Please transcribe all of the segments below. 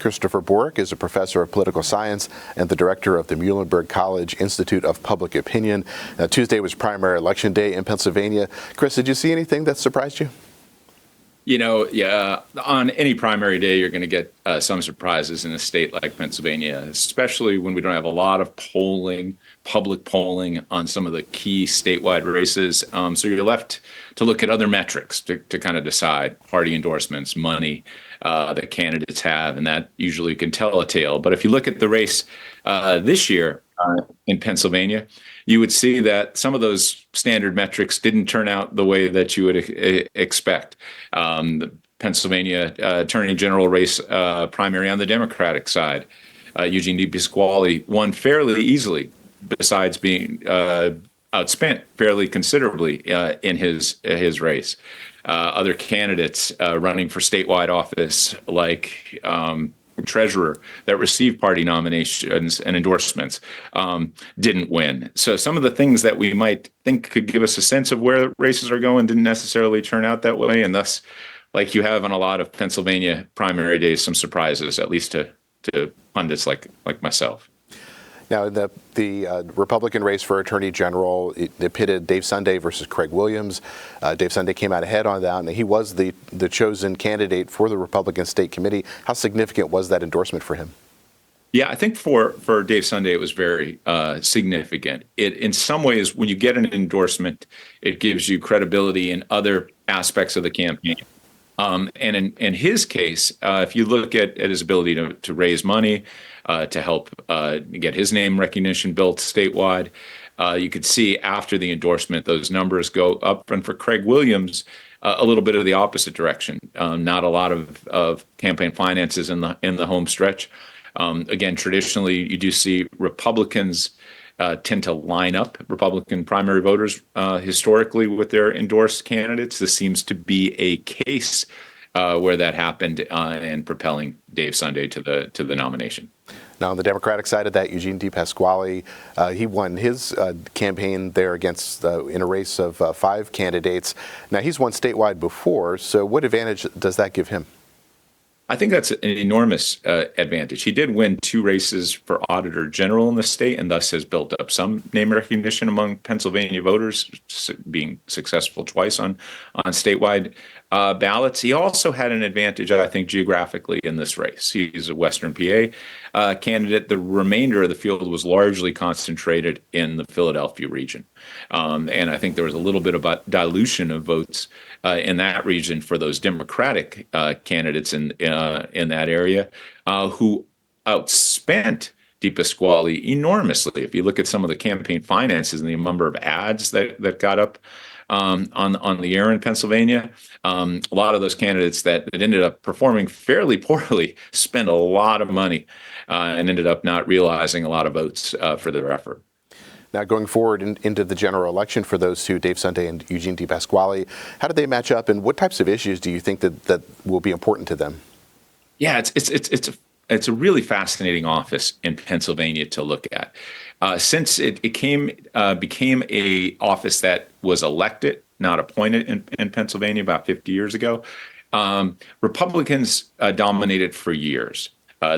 Christopher Borick is a professor of political science and the director of the Muhlenberg College Institute of Public Opinion. Tuesday was primary election day in Pennsylvania. Chris, did you see anything that surprised you? Yeah, on any primary day, you're going to get some surprises in a state like Pennsylvania, especially when we don't have a lot of public polling on some of the key statewide races. So you're left to look at other metrics to kind of decide party endorsements, money that candidates have, and that usually can tell a tale. But if you look at the race this year in Pennsylvania, you would see that some of those standard metrics didn't turn out the way that you would expect. The Pennsylvania Attorney General race primary on the Democratic side, Eugene DePasquale won fairly easily, besides being outspent fairly considerably in his race. Other candidates running for statewide office, like treasurer, that received party nominations and endorsements, didn't win. So some of the things that we might think could give us a sense of where races are going didn't necessarily turn out that way. And thus, like you have on a lot of Pennsylvania primary days, some surprises, at least to pundits like myself. Now, the Republican race for Attorney General, it pitted Dave Sunday versus Craig Williams. Dave Sunday came out ahead on that, and he was the chosen candidate for the Republican State Committee. How significant was that endorsement for him? Yeah, I think for Dave Sunday, it was very significant. In some ways, when you get an endorsement, it gives you credibility in other aspects of the campaign. And in his case, if you look at his ability to raise money, to help get his name recognition built statewide, you could see after the endorsement, those numbers go up. And for Craig Williams, a little bit of the opposite direction. Not a lot of campaign finances in the home stretch. Again, traditionally, you do see Republicans tend to line up Republican primary voters historically with their endorsed candidates. This seems to be a case where that happened and propelling Dave Sunday to the nomination. Now, on the Democratic side of that, Eugene DePasquale, he won his campaign there against in a race of 5 candidates. Now, he's won statewide before, so what advantage does that give him? I think that's an enormous advantage. He did win 2 races for Auditor General in the state, and thus has built up some name recognition among Pennsylvania voters, being successful twice on statewide ballots. He also had an advantage, I think, geographically in this race. He's a Western PA candidate. The remainder of the field was largely concentrated in the Philadelphia region. And I think there was a little bit of dilution of votes in that region for those Democratic candidates in that area who outspent DePasquale enormously. If you look at some of the campaign finances and the number of ads that got up on the air in Pennsylvania, a lot of those candidates that ended up performing fairly poorly spent a lot of money and ended up not realizing a lot of votes for their effort. Now, going forward into the general election for those two, Dave Sunday and Eugene DePasquale, how do they match up, and what types of issues do you think that will be important to them? Yeah, it's a really fascinating office in Pennsylvania to look at. Since it became a office that was elected, not appointed in Pennsylvania about 50 years ago, Republicans dominated for years.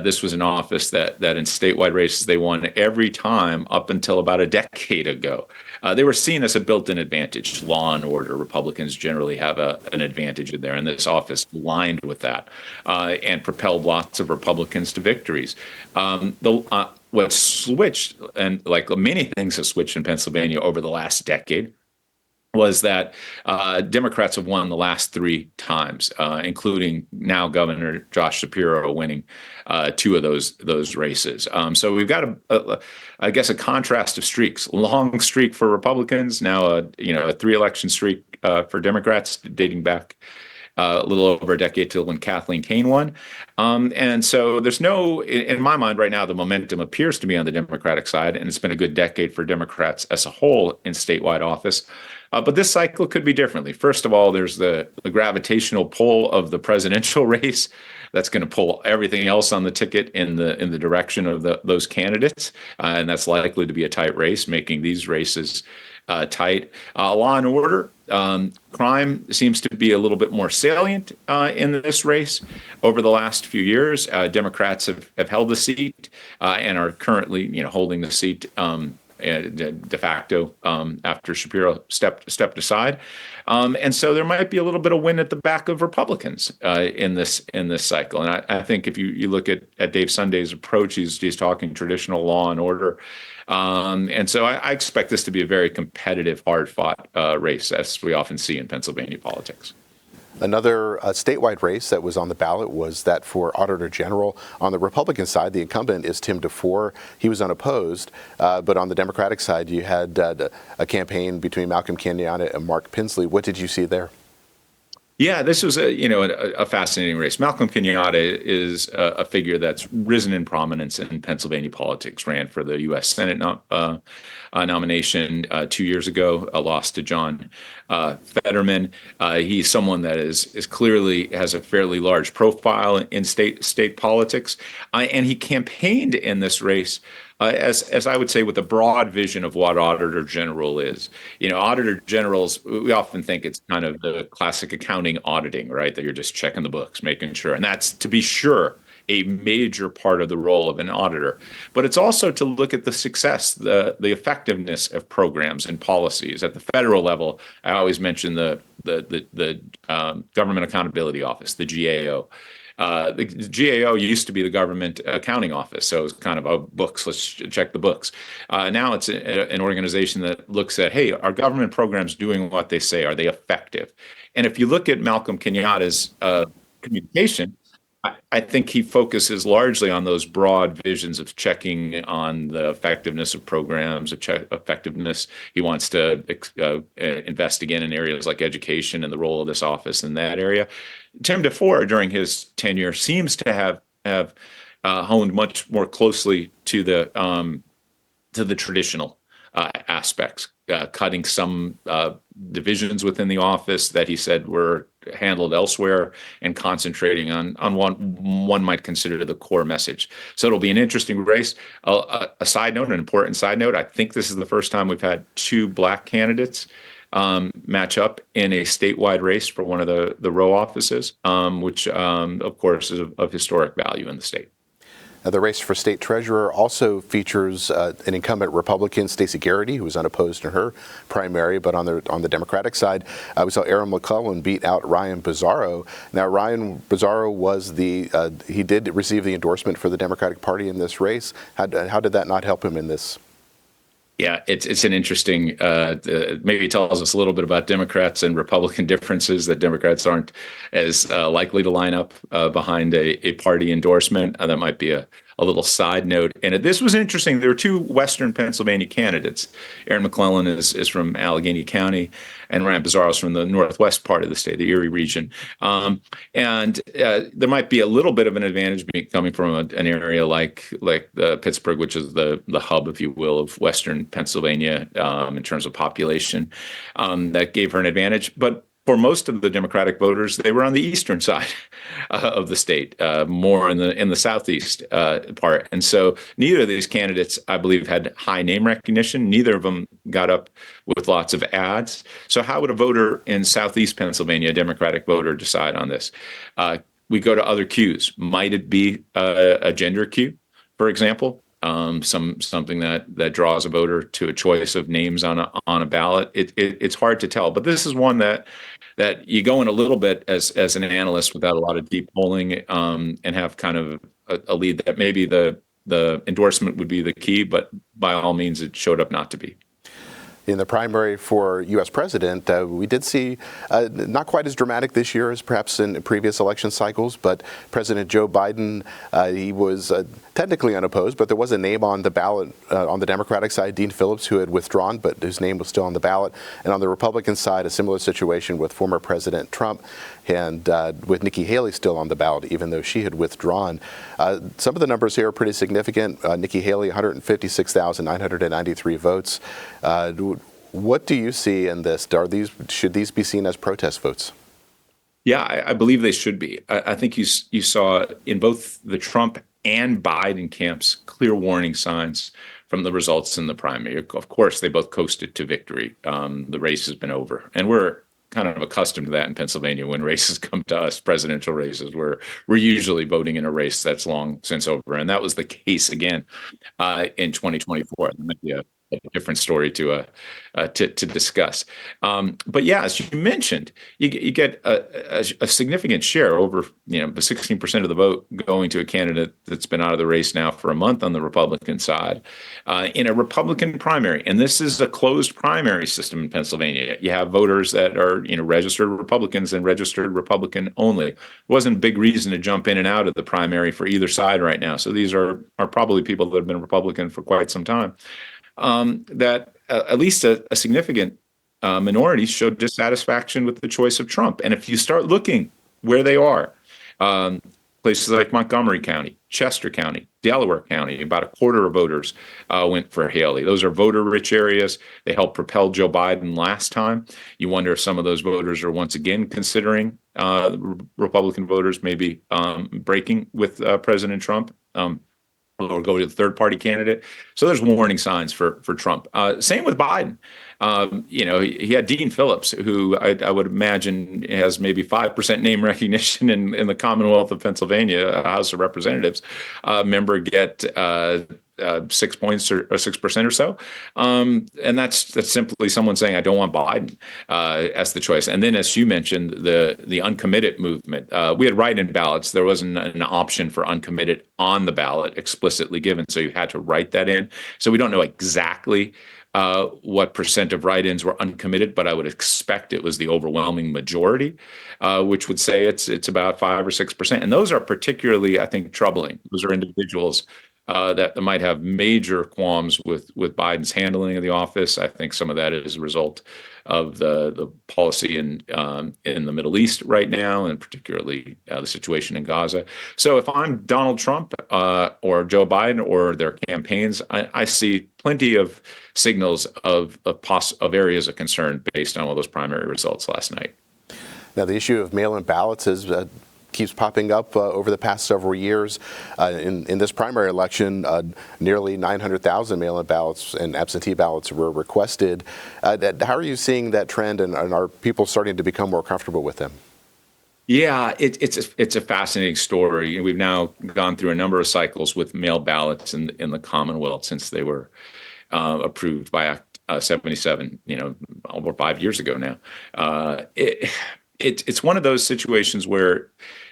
This was an office that in statewide races they won every time up until about a decade ago. They were seen as a built-in advantage. Law and order, Republicans generally have an advantage in there, and this office aligned with that and propelled lots of Republicans to victories. What switched, and like many things have switched in Pennsylvania over the last decade, was that Democrats have won the last 3 times, including now Governor Josh Shapiro winning 2 of those races. So we've got I guess a contrast of streaks. Long streak for Republicans, now a 3-election streak for Democrats, dating back a little over a decade till when Kathleen Kane won. And so there's in my mind right now, the momentum appears to be on the Democratic side, and it's been a good decade for Democrats as a whole in statewide office. But this cycle could be differently. First of all, there's the gravitational pull of the presidential race that's going to pull everything else on the ticket in the direction of those candidates, and that's likely to be a tight race, making these races tight. Law and order, crime seems to be a little bit more salient in this race over the last few years. Democrats have held the seat and are currently, holding the seat de facto after Shapiro stepped aside. And so there might be a little bit of wind at the back of Republicans in this cycle. And I think if you look at Dave Sunday's approach, he's talking traditional law and order. And so I expect this to be a very competitive, hard-fought race, as we often see in Pennsylvania politics. Another statewide race that was on the ballot was that for Auditor General. On the Republican side, the incumbent is Tim DeFore. He was unopposed. But on the Democratic side, you had a campaign between Malcolm Kenyatta and Mark Pinsley. What did you see there? Yeah, this was a fascinating race. Malcolm Kenyatta is a figure that's risen in prominence in Pennsylvania politics. Ran for the U.S. Senate nomination 2 years ago. Lost to John Fetterman. He's someone that is clearly has a fairly large profile in state politics, and he campaigned in this race. As I would say, with a broad vision of what Auditor General is. Auditor Generals, we often think it's kind of the classic accounting auditing, right? That you're just checking the books, making sure. And that's, to be sure, a major part of the role of an auditor. But it's also to look at the success, the effectiveness of programs and policies. At the federal level, I always mention the Government Accountability Office, the GAO. The GAO used to be the Government Accounting Office, so it was kind of books. Let's check the books. Now it's an organization that looks at, hey, are government programs doing what they say? Are they effective? And if you look at Malcolm Kenyatta's communication, I think he focuses largely on those broad visions of checking on the effectiveness of programs, effectiveness. He wants to invest again in areas like education and the role of this office in that area. Tim DeFore, during his tenure, seems to have honed much more closely to the traditional aspects, cutting some divisions within the office that he said were handled elsewhere and concentrating on one might consider the core message. So it'll be an interesting race. A side note, an important side note, I think this is the first time we've had two black candidates match up in a statewide race for one of the row offices, which of course is of historic value in the state. Now, the race for state treasurer also features an incumbent Republican, Stacey Garrity, who was unopposed in her primary, but on the Democratic side, we saw Aaron McClellan beat out Ryan Bizzarro. Now, Ryan Bizzarro was he did receive the endorsement for the Democratic Party in this race. How did that not help him in this? Yeah, it's an interesting, maybe tells us a little bit about Democrats and Republican differences, that Democrats aren't as likely to line up behind a party endorsement. That might be a little side note. And this was interesting. There were two Western Pennsylvania candidates. Aaron McClellan is from Allegheny County, and Ryan Bizzarro is from the northwest part of the state, the Erie region. And there might be a little bit of an advantage coming from an area like Pittsburgh, which is the hub, if you will, of Western Pennsylvania in terms of population. That gave her an advantage. But for most of the Democratic voters, they were on the eastern side of the state, more in the southeast part. And so neither of these candidates, I believe, had high name recognition. Neither of them got up with lots of ads. So how would a voter in southeast Pennsylvania, a Democratic voter, decide on this? We go to other cues. Might it be a gender cue, for example? Something that draws a voter to a choice of names on a ballot. It's hard to tell, but this is one that you go in a little bit as an analyst without a lot of deep polling, and have kind of a lead that maybe the endorsement would be the key, but by all means it showed up not to be. In the primary for U.S. president, we did see not quite as dramatic this year as perhaps in previous election cycles, but President Joe Biden, he was technically unopposed, but there was a name on the ballot on the Democratic side, Dean Phillips, who had withdrawn, but whose name was still on the ballot. And on the Republican side, a similar situation with former President Trump and with Nikki Haley still on the ballot, even though she had withdrawn. Some of the numbers here are pretty significant. Nikki Haley, 156,993 votes. What do you see in this? Should these be seen as protest votes? Yeah, I believe they should be. I think you saw in both the Trump and Biden camps clear warning signs from the results in the primary. Of course, they both coasted to victory. The race has been over, and we're kind of accustomed to that in Pennsylvania. When races come to us, presidential races, we're usually voting in a race that's long since over, and that was the case again in 2024. That might be a different story to discuss. But yeah, as you mentioned, you get a significant share, over 16% of the vote going to a candidate that's been out of the race now for a month on the Republican side in a Republican primary. And this is a closed primary system in Pennsylvania. You have voters that are registered Republicans and registered Republican only. It wasn't a big reason to jump in and out of the primary for either side right now. So these are probably people that have been Republican for quite some time. That at least a significant minority showed dissatisfaction with the choice of Trump. And if you start looking where they are, places like Montgomery County, Chester County, Delaware County, about a quarter of voters went for Haley. Those are voter-rich areas. They helped propel Joe Biden last time. You wonder if some of those voters are once again considering Republican voters maybe breaking with President Trump. Or go to the third-party candidate. So there's warning signs for Trump. Same with Biden. He had Dean Phillips, who I would imagine has maybe 5% name recognition in the Commonwealth of Pennsylvania, House of Representatives, member get 6 points or 6% or so. And that's simply someone saying, I don't want Biden as the choice. And then, as you mentioned, the uncommitted movement. We had write-in ballots. There wasn't an option for uncommitted on the ballot explicitly given, so you had to write that in. So we don't know exactly what percent of write-ins were uncommitted, but I would expect it was the overwhelming majority, which would say it's about 5 or 6%. And those are particularly, I think, troubling. Those are individuals that might have major qualms with Biden's handling of the office. I think some of that is a result of the policy in the Middle East right now, and particularly the situation in Gaza. So if I'm Donald Trump or Joe Biden or their campaigns, I see plenty of signals of areas of concern based on all those primary results last night. Now, the issue of mail-in ballots keeps popping up over the past several years. In this primary election, nearly 900,000 mail-in ballots and absentee ballots were requested. How are you seeing that trend, and are people starting to become more comfortable with them? Yeah, it's a fascinating story. We've now gone through a number of cycles with mail ballots in the Commonwealth since they were approved by Act 77, over 5 years ago now. It's one of those situations where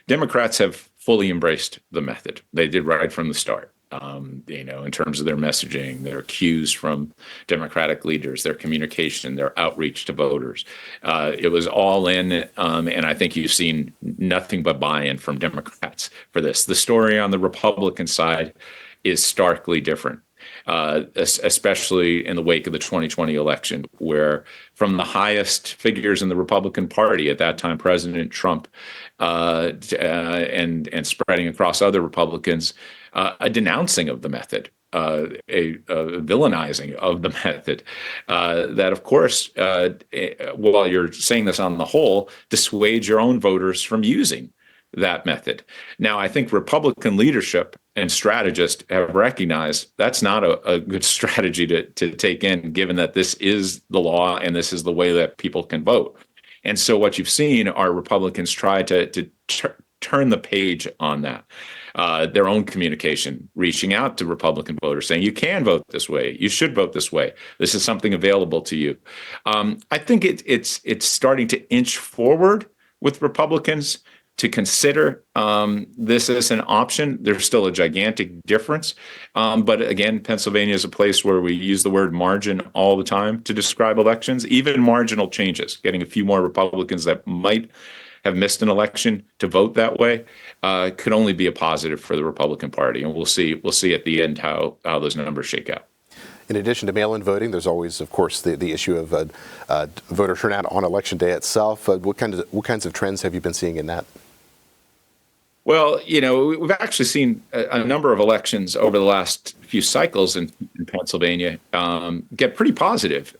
Democrats have fully embraced the method. They did right from the start, in terms of their messaging, their cues from Democratic leaders, their communication, their outreach to voters. It was all in, and I think you've seen nothing but buy-in from Democrats for this. The story on the Republican side is starkly different. Especially in the wake of the 2020 election, where from the highest figures in the Republican Party at that time, President Trump, and spreading across other Republicans, a denouncing of the method, a villainizing of the method, that, of course, while you're saying this on the whole, dissuades your own voters from using that method. Now, I think Republican leadership and strategists have recognized that's not a good strategy to take in, given that this is the law and this is the way that people can vote. And so what you've seen are Republicans try to turn the page on that. Their own communication, reaching out to Republican voters, saying, you can vote this way, you should vote this way, this is something available to you. I think it's starting to inch forward with Republicans to consider this as an option. There's still a gigantic difference. But again, Pennsylvania is a place where we use the word margin all the time to describe elections. Even marginal changes, getting a few more Republicans that might have missed an election to vote that way, could only be a positive for the Republican Party. And we'll see at the end how those numbers shake out. In addition to mail-in voting, there's always, of course, the issue of voter turnout on Election Day itself. What kinds of trends have you been seeing in that? Well, we've actually seen a number of elections over the last few cycles in Pennsylvania get pretty positive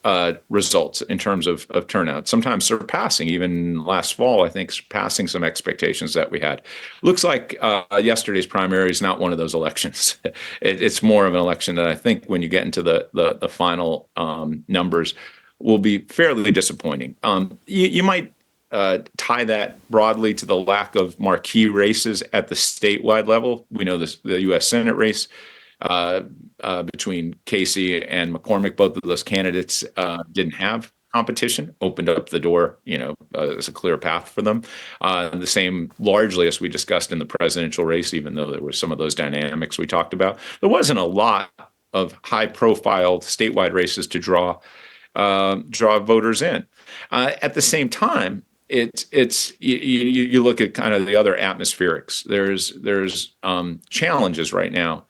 results in terms of turnout, sometimes surpassing, even last fall, I think, surpassing some expectations that we had. Looks like yesterday's primary is not one of those elections. It's more of an election that I think when you get into the final numbers will be fairly disappointing. You might tie that broadly to the lack of marquee races at the statewide level. We know the U.S. Senate race between Casey and McCormick, both of those candidates didn't have competition, opened up the door, as a clear path for them. The same largely as we discussed in the presidential race, even though there were some of those dynamics we talked about. There wasn't a lot of high-profile statewide races to draw voters in. At the same time, you look at kind of the other atmospherics. There's challenges right now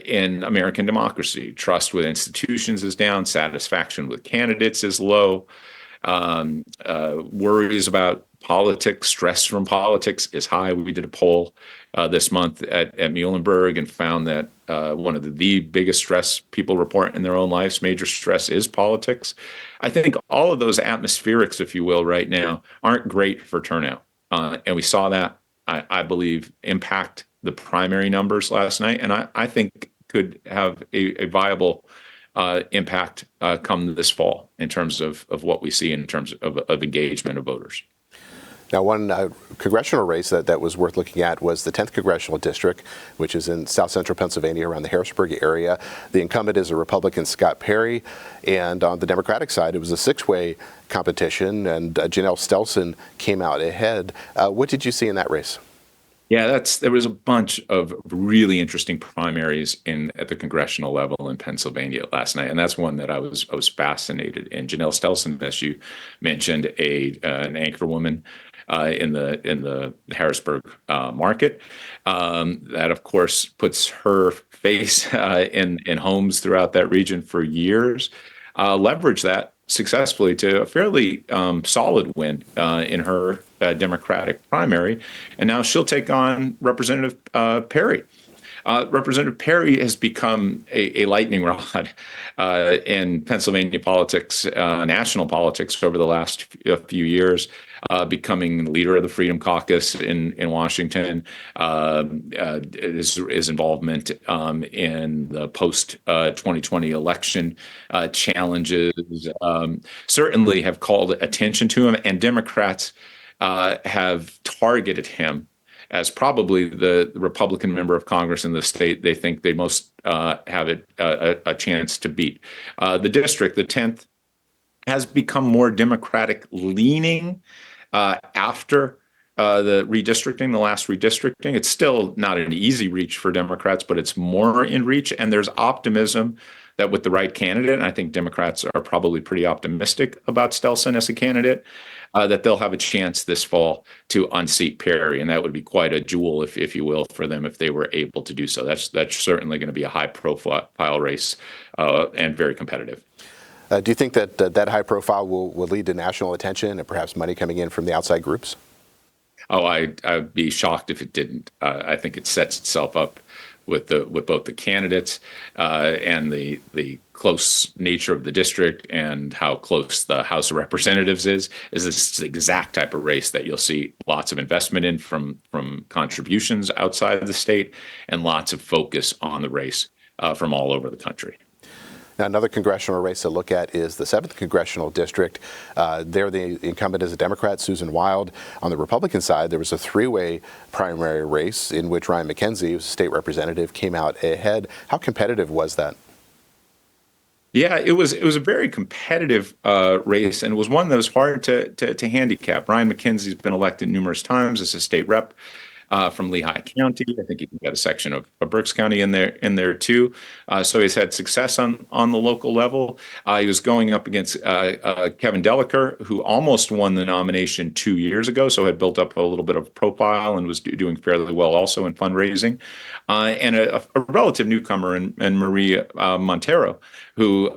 in American democracy. Trust with institutions is down. Satisfaction with candidates is low. Worries about politics, stress from politics is high. We did a poll this month at Muhlenberg and found that one of the biggest stress people report in their own lives, major stress, is politics. I think all of those atmospherics, if you will, right now aren't great for turnout. And we saw that, I believe, impact the primary numbers last night. And I think could have a viable impact come this fall in terms of what we see in terms of engagement of voters. Now, one congressional race that was worth looking at was the 10th Congressional District, which is in south central Pennsylvania around the Harrisburg area. The incumbent is a Republican, Scott Perry. And on the Democratic side, it was a six-way competition, and Janelle Stelson came out ahead. What did you see in that race? Yeah, there was a bunch of really interesting primaries at the congressional level in Pennsylvania last night, and that's one that I was fascinated in. Janelle Stelson, as you mentioned, an anchor woman in the Harrisburg market. That, of course, puts her face in homes throughout that region for years. Leveraged that successfully to a fairly solid win in her Democratic primary, and now she'll take on Representative Perry. Representative Perry has become a lightning rod in Pennsylvania politics, national politics over the last few years, becoming leader of the Freedom Caucus in Washington. His involvement in the post-2020 election challenges certainly have called attention to him, and Democrats have targeted him as probably the Republican member of Congress in the state they think they most have a chance to beat. The district, the 10th, has become more Democratic leaning after the last redistricting. It's still not an easy reach for Democrats, but it's more in reach. And there's optimism that with the right candidate, and I think Democrats are probably pretty optimistic about Stelson as a candidate, that they'll have a chance this fall to unseat Perry. And that would be quite a jewel, if you will, for them if they were able to do so. That's certainly going to be a high profile race and very competitive. Do you think that high profile will lead to national attention and perhaps money coming in from the outside groups? Oh, I'd be shocked if it didn't. I think it sets itself up with both the candidates and the close nature of the district and how close the House of Representatives is this exact type of race that you'll see lots of investment in from contributions outside of the state and lots of focus on the race from all over the country. Now, another congressional race to look at is the 7th Congressional District. There, the incumbent is a Democrat, Susan Wild. On the Republican side, there was a three-way primary race in which Ryan McKenzie, who's a state representative, came out ahead. How competitive was that? Yeah, it was a very competitive race, and it was one that was hard to handicap. Ryan McKenzie's been elected numerous times as a state rep from Lehigh County. I think he got a section of Berks County in there too. So he's had success on the local level. He was going up against Kevin Delacour, who almost won the nomination 2 years ago, so had built up a little bit of profile and was doing fairly well also in fundraising. And a relative newcomer in Maria Montero, who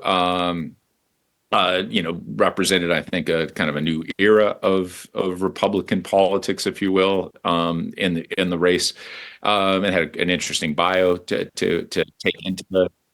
represented, I think, a kind of a new era of Republican politics, if you will, in the race. It had an interesting bio to take into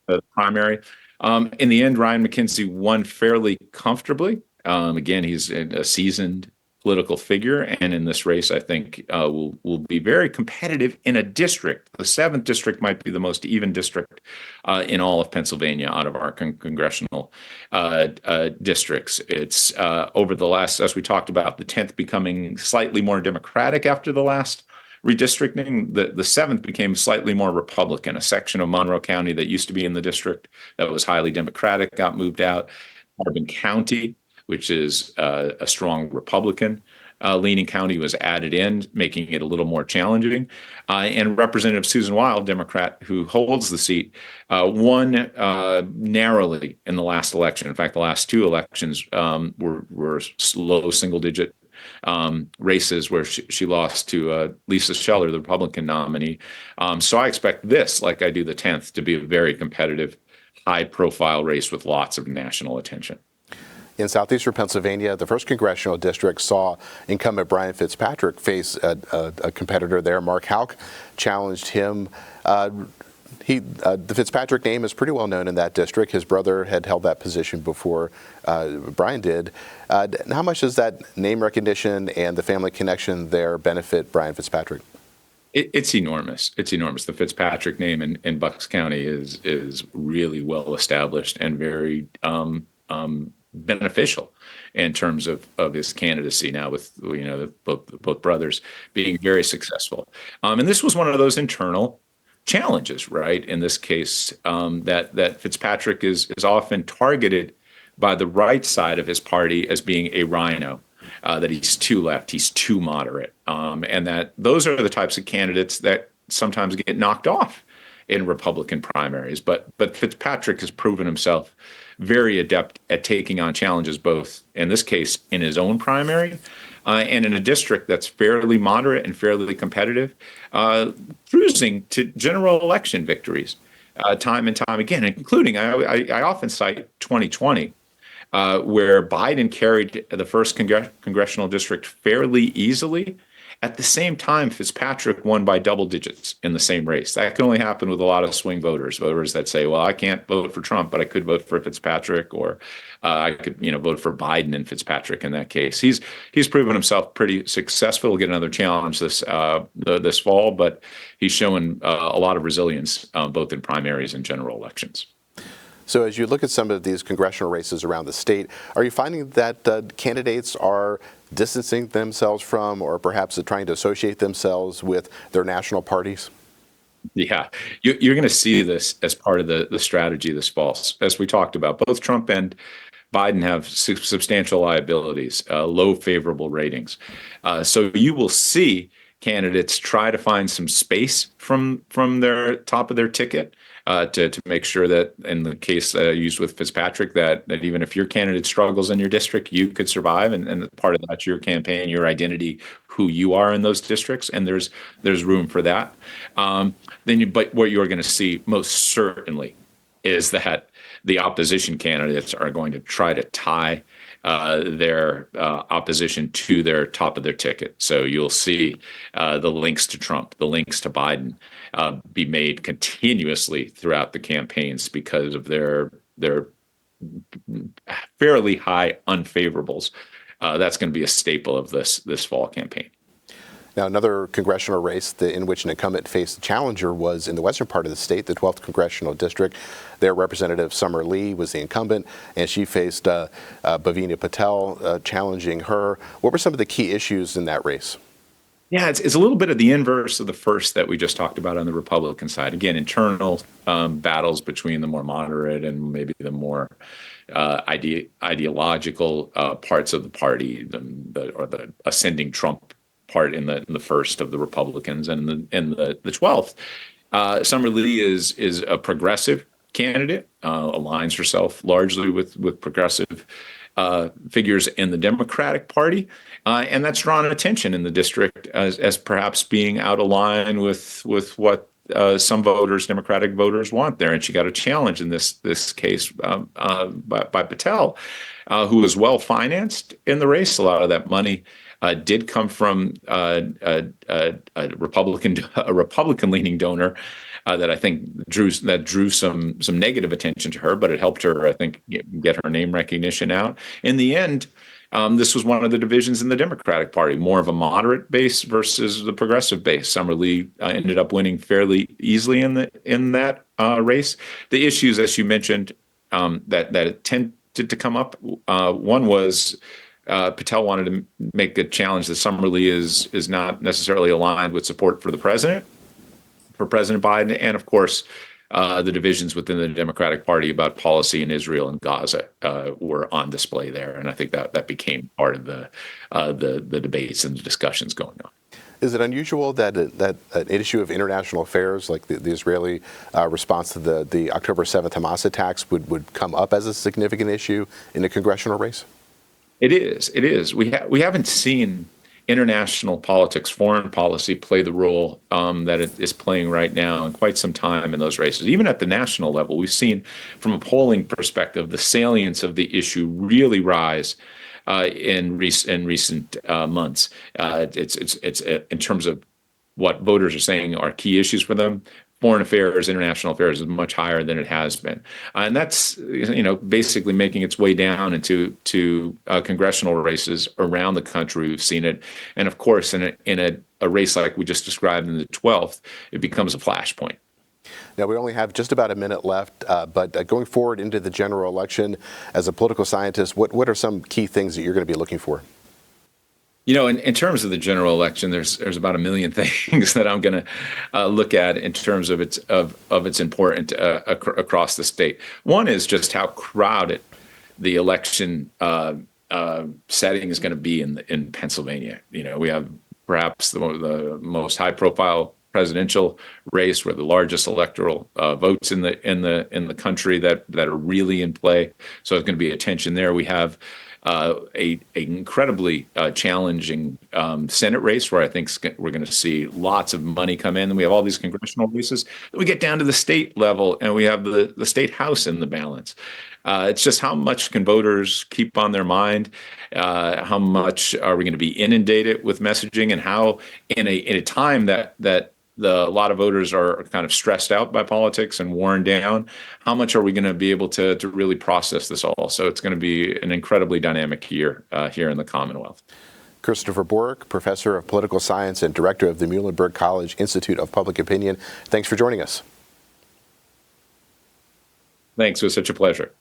the primary. In the end, Ryan McKenzie won fairly comfortably. Again, he's a seasoned political figure, and in this race, I think will be very competitive in a district. The seventh district might be the most even district in all of Pennsylvania out of our congressional districts. It's over the last, as we talked about, the 10th becoming slightly more Democratic after the last redistricting. The seventh became slightly more Republican. A section of Monroe County that used to be in the district that was highly Democratic got moved out. Harbin County, which is a strong Republican leaning county, was added in, making it a little more challenging. And Representative Susan Wild, Democrat, who holds the seat, won narrowly in the last election. In fact, the last two elections were low single-digit races where she lost to Lisa Scheller, the Republican nominee. So I expect this, like I do the 10th, to be a very competitive, high-profile race with lots of national attention. In southeastern Pennsylvania, the first congressional district saw incumbent Brian Fitzpatrick face a competitor there. Mark Houck challenged him. The Fitzpatrick name is pretty well known in that district. His brother had held that position before Brian did. How much does that name recognition and the family connection there benefit Brian Fitzpatrick? It's enormous. It's enormous. The Fitzpatrick name in Bucks County is really well established and very beneficial in terms of his candidacy now, with both brothers being very successful. And this was one of those internal challenges, right? In this case, that Fitzpatrick is often targeted by the right side of his party as being a rhino, that he's too left, he's too moderate, and that those are the types of candidates that sometimes get knocked off in Republican primaries. But Fitzpatrick has proven himself very adept at taking on challenges, both in this case in his own primary and in a district that's fairly moderate and fairly competitive, cruising to general election victories time and time again, including, I often cite 2020, where Biden carried the first congressional district fairly easily. At the same time, Fitzpatrick won by double digits in the same race. That can only happen with a lot of swing voters that say, well, I can't vote for Trump, but I could vote for Fitzpatrick, or I could vote for Biden and Fitzpatrick in that case. He's proven himself pretty successful. He'll get another challenge this fall, but he's shown a lot of resilience both in primaries and general elections. So as you look at some of these congressional races around the state, are you finding that candidates are distancing themselves from, or perhaps trying to associate themselves with, their national parties? Yeah, you're going to see this as part of the strategy this fall. As we talked about, both Trump and Biden have substantial liabilities, low favorable ratings. So you will see candidates try to find some space from their top of their ticket to make sure that, in the case used with Fitzpatrick, that even if your candidate struggles in your district, you could survive, and part of that's your campaign, your identity, who you are in those districts, and there's room for that. But what you're going to see most certainly is that the opposition candidates are going to try to tie their opposition to their top of their ticket. So you'll see the links to Trump, the links to Biden be made continuously throughout the campaigns because of their fairly high unfavorables. That's going to be a staple of this fall campaign. Now, another congressional race in which an incumbent faced a challenger was in the western part of the state, the 12th Congressional District. There, Representative Summer Lee was the incumbent, and she faced Bhavina Patel challenging her. What were some of the key issues in that race? Yeah, it's a little bit of the inverse of the first that we just talked about on the Republican side. Again, internal battles between the more moderate and maybe the more ideological parts of the party, or the ascending Trump part in the first of the Republicans, and in the 12th. Summer Lee is a progressive candidate, aligns herself largely with progressive figures in the Democratic Party, and that's drawn attention in the district as perhaps being out of line with what some voters, Democratic voters, want there. And she got a challenge in this case by Patel, who was well financed in the race. A lot of that money did come from a Republican leaning donor that I think drew some negative attention to her, but it helped her, I think, get her name recognition out. In the end, this was one of the divisions in the Democratic Party, more of a moderate base versus the progressive base. Summerlee ended up winning fairly easily in that race. The issues, as you mentioned, that tended to come up. One was Patel wanted to make a challenge that Summerlee is not necessarily aligned with support for President Biden, and of course, the divisions within the Democratic Party about policy in Israel and Gaza were on display there, and I think that became part of the debates and the discussions going on. Is it unusual that an issue of international affairs, like the Israeli response to the October 7th Hamas attacks, would come up as a significant issue in a congressional race? It is. We haven't seen international politics, foreign policy play the role that it is playing right now in quite some time in those races. Even at the national level, we've seen, from a polling perspective, the salience of the issue really rise in recent months. It's in terms of what voters are saying are key issues for them. Foreign affairs, international affairs is much higher than it has been, and that's basically making its way down into congressional races around the country. We've seen it, and of course, in a race like we just described in the 12th, it becomes a flashpoint. Now, we only have just about a minute left, but going forward into the general election, as a political scientist, what are some key things that you're going to be looking for? In terms of the general election, there's about a million things that I'm going to look at in terms of its importance across the state. One is just how crowded the election setting is going to be in Pennsylvania. We have perhaps the most high-profile presidential race, where the largest electoral votes in the country that are really in play. So there's going to be a tension there. We have a incredibly challenging Senate race, where I think we're going to see lots of money come in. And we have all these congressional races. Then we get down to the state level, and we have the state house in the balance. It's just how much can voters keep on their mind? How much are we going to be inundated with messaging, and how in a time that a lot of voters are kind of stressed out by politics and worn down, how much are we going to be able to really process this all? So it's going to be an incredibly dynamic year here in the Commonwealth. Christopher Borick, professor of political science and director of the Muhlenberg College Institute of Public Opinion. Thanks for joining us. Thanks. It was such a pleasure.